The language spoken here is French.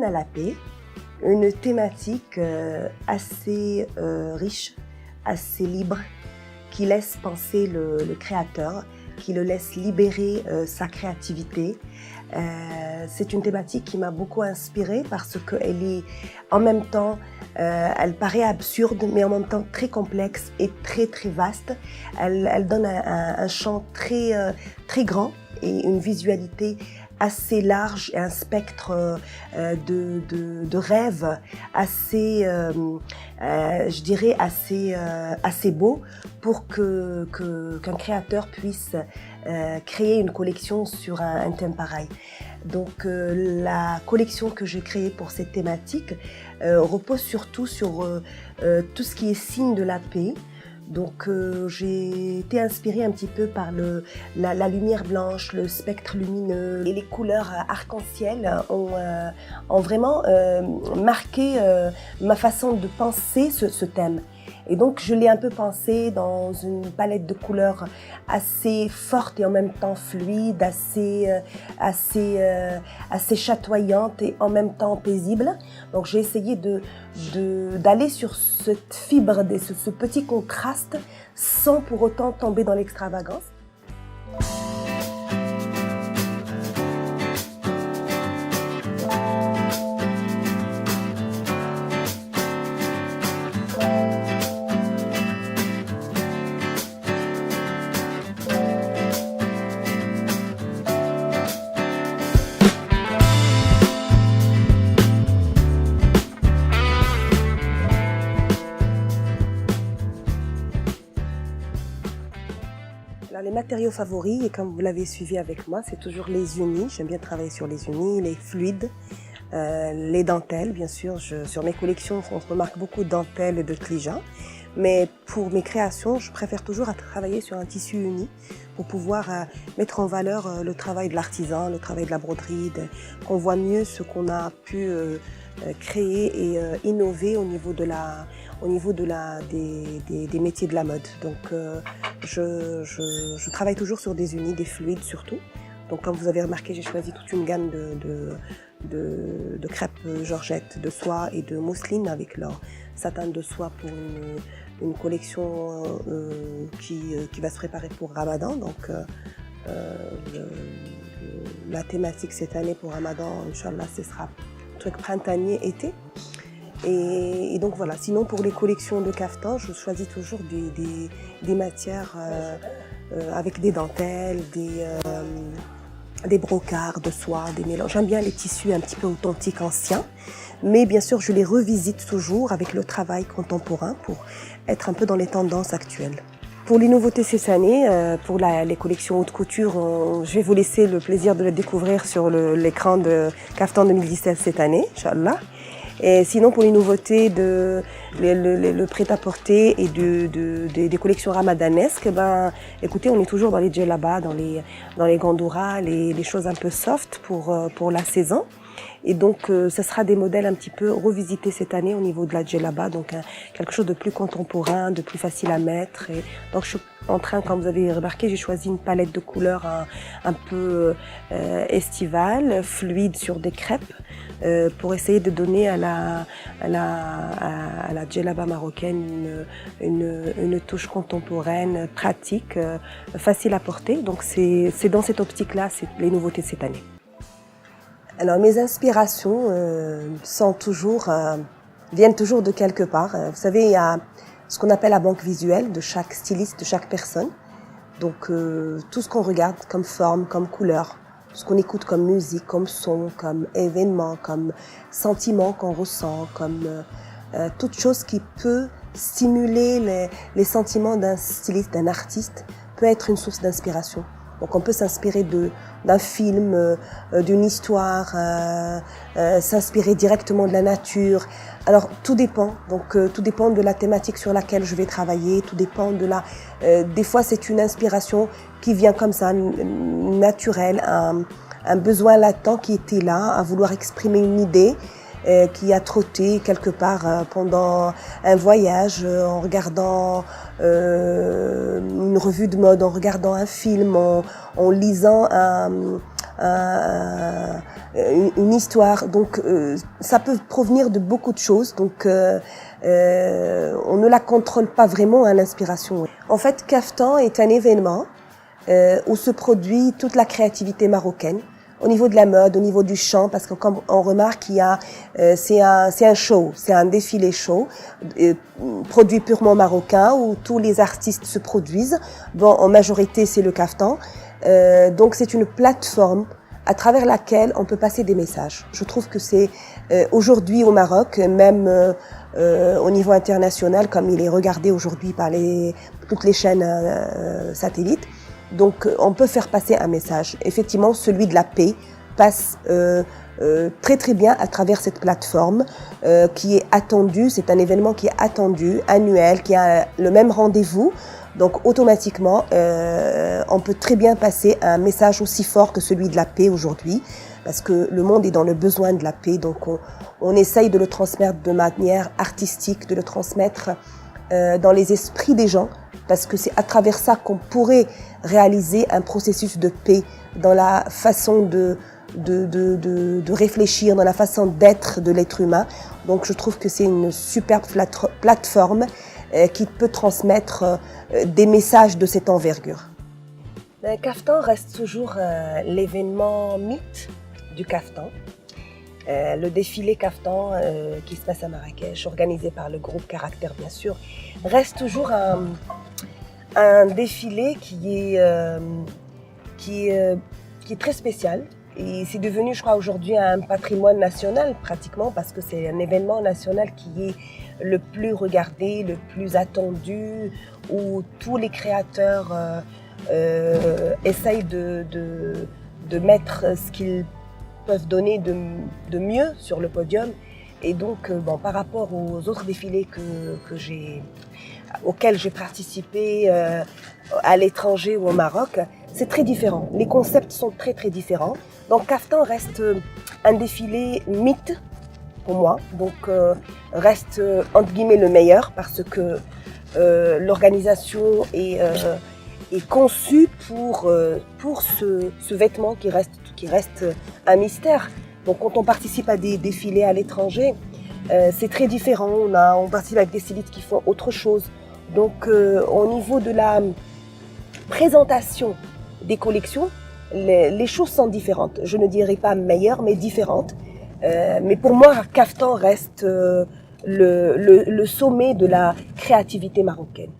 à la paix, une thématique assez riche, assez libre, qui laisse penser le créateur, qui le laisse libérer sa créativité. C'est une thématique qui m'a beaucoup inspirée parce qu'elle est en même temps, elle paraît absurde, mais en même temps très complexe et très très vaste. Elle donne un champ très grand et une visualité assez large et un spectre de rêves assez, je dirais, assez beau pour qu'un créateur puisse créer une collection sur un thème pareil. Donc la collection que j'ai créée pour cette thématique repose surtout sur tout ce qui est signe de la paix. Donc j'ai été inspirée un petit peu par la lumière blanche, le spectre lumineux et les couleurs arc-en-ciel ont vraiment marqué ma façon de penser ce thème. Et donc je l'ai un peu pensé dans une palette de couleurs assez forte et en même temps fluide, assez chatoyante et en même temps paisible. Donc j'ai essayé d'aller sur cette fibre, ce petit contraste sans pour autant tomber dans l'extravagance. Alors, les matériaux favoris, et comme vous l'avez suivi avec moi, c'est toujours les unis. J'aime bien travailler sur les unis, les fluides, les dentelles, bien sûr. Sur mes collections, on remarque beaucoup de dentelles et de clijas. Mais pour mes créations, je préfère toujours travailler sur un tissu uni pour pouvoir mettre en valeur le travail de l'artisan, le travail de la broderie, qu'on voit mieux ce qu'on a pu créer et innover au niveau des métiers de la mode. Donc je travaille toujours sur des unis, des fluides surtout. Donc comme vous avez remarqué, j'ai choisi toute une gamme de crêpes georgette, de soie et de mousseline avec leur satin de soie pour une collection qui va se préparer pour Ramadan. Donc la thématique cette année pour Ramadan, Inch'Allah, ce sera un truc printanier, été. Et donc voilà, sinon pour les collections de caftans, je choisis toujours des matières avec des dentelles, des brocarts de soie, des mélanges. J'aime bien les tissus un petit peu authentiques, anciens, mais bien sûr je les revisite toujours avec le travail contemporain pour être un peu dans les tendances actuelles. Pour les nouveautés cette année, pour les collections haute couture, je vais vous laisser le plaisir de les découvrir sur l'écran de Kaftan 2017 cette année, Inch'Allah. Et sinon, pour les nouveautés le prêt-à-porter et des collections ramadanesques, écoutez, on est toujours dans les djellabas, dans les gandouras, les choses un peu soft pour la saison. Et donc, ce sera des modèles un petit peu revisités cette année au niveau de la djellaba, donc quelque chose de plus contemporain, de plus facile à mettre. Et donc, je suis en train, comme vous avez remarqué, j'ai choisi une palette de couleurs un peu estivale, fluide sur des crêpes, pour essayer de donner à la djellaba marocaine une touche contemporaine, pratique, facile à porter. Donc, c'est dans cette optique-là, c'est les nouveautés de cette année. Alors mes inspirations viennent toujours de quelque part. Vous savez, il y a ce qu'on appelle la banque visuelle de chaque styliste, de chaque personne. Donc tout ce qu'on regarde comme forme, comme couleur, ce qu'on écoute comme musique, comme son, comme événement, comme sentiment qu'on ressent, comme toute chose qui peut stimuler les sentiments d'un styliste, d'un artiste, peut être une source d'inspiration. Donc on peut s'inspirer d'un film, d'une histoire, s'inspirer directement de la nature. Alors tout dépend. Donc tout dépend de la thématique sur laquelle je vais travailler. Tout dépend des fois c'est une inspiration qui vient comme ça, naturelle, un besoin latent qui était là, à vouloir exprimer une idée. Qui a trotté quelque part pendant un voyage, en regardant une revue de mode, en regardant un film, en lisant une histoire. Donc ça peut provenir de beaucoup de choses. Donc on ne la contrôle pas vraiment à l'inspiration. En fait, Kaftan est un événement où se produit toute la créativité marocaine. Au niveau de la mode, au niveau du chant, parce que comme on remarque, c'est un show, c'est un défilé show, produit purement marocain où tous les artistes se produisent. Bon, en majorité, c'est le Kaftan. Donc c'est une plateforme à travers laquelle on peut passer des messages. Je trouve que c'est aujourd'hui au Maroc, même au niveau international, comme il est regardé aujourd'hui par toutes les chaînes satellites. Donc, on peut faire passer un message. Effectivement, celui de la paix passe très très bien à travers cette plateforme qui est attendue. C'est un événement qui est attendu, annuel, qui a le même rendez-vous. Donc, automatiquement, on peut très bien passer un message aussi fort que celui de la paix aujourd'hui, parce que le monde est dans le besoin de la paix. Donc, on essaye de le transmettre de manière artistique, de le transmettre dans les esprits des gens, parce que c'est à travers ça qu'on pourrait réaliser un processus de paix dans la façon de réfléchir, dans la façon d'être de l'être humain. Donc je trouve que c'est une superbe plateforme qui peut transmettre des messages de cette envergure. Le Kaftan reste toujours l'événement mythe du Kaftan. Le défilé Kaftan qui se passe à Marrakech, organisé par le groupe Caractère bien sûr, reste toujours un défilé qui est très spécial. Et c'est devenu, je crois, aujourd'hui un patrimoine national pratiquement, parce que c'est un événement national qui est le plus regardé, le plus attendu, où tous les créateurs essayent de mettre ce qu'ils peuvent donner de mieux sur le podium. Et donc, bon, par rapport aux autres défilés auxquels j'ai participé à l'étranger ou au Maroc, c'est très différent. Les concepts sont très très différents. Donc Kaftan reste un défilé mythe pour moi, donc reste entre guillemets le meilleur, parce que l'organisation est conçue pour ce vêtement qui reste un mystère. Donc quand on participe à des défilés à l'étranger, c'est très différent. On participe avec des stylistes qui font autre chose. Donc au niveau de la présentation des collections, les choses sont différentes. Je ne dirais pas meilleures, mais différentes. Mais pour moi, Kaftan reste le sommet de la créativité marocaine.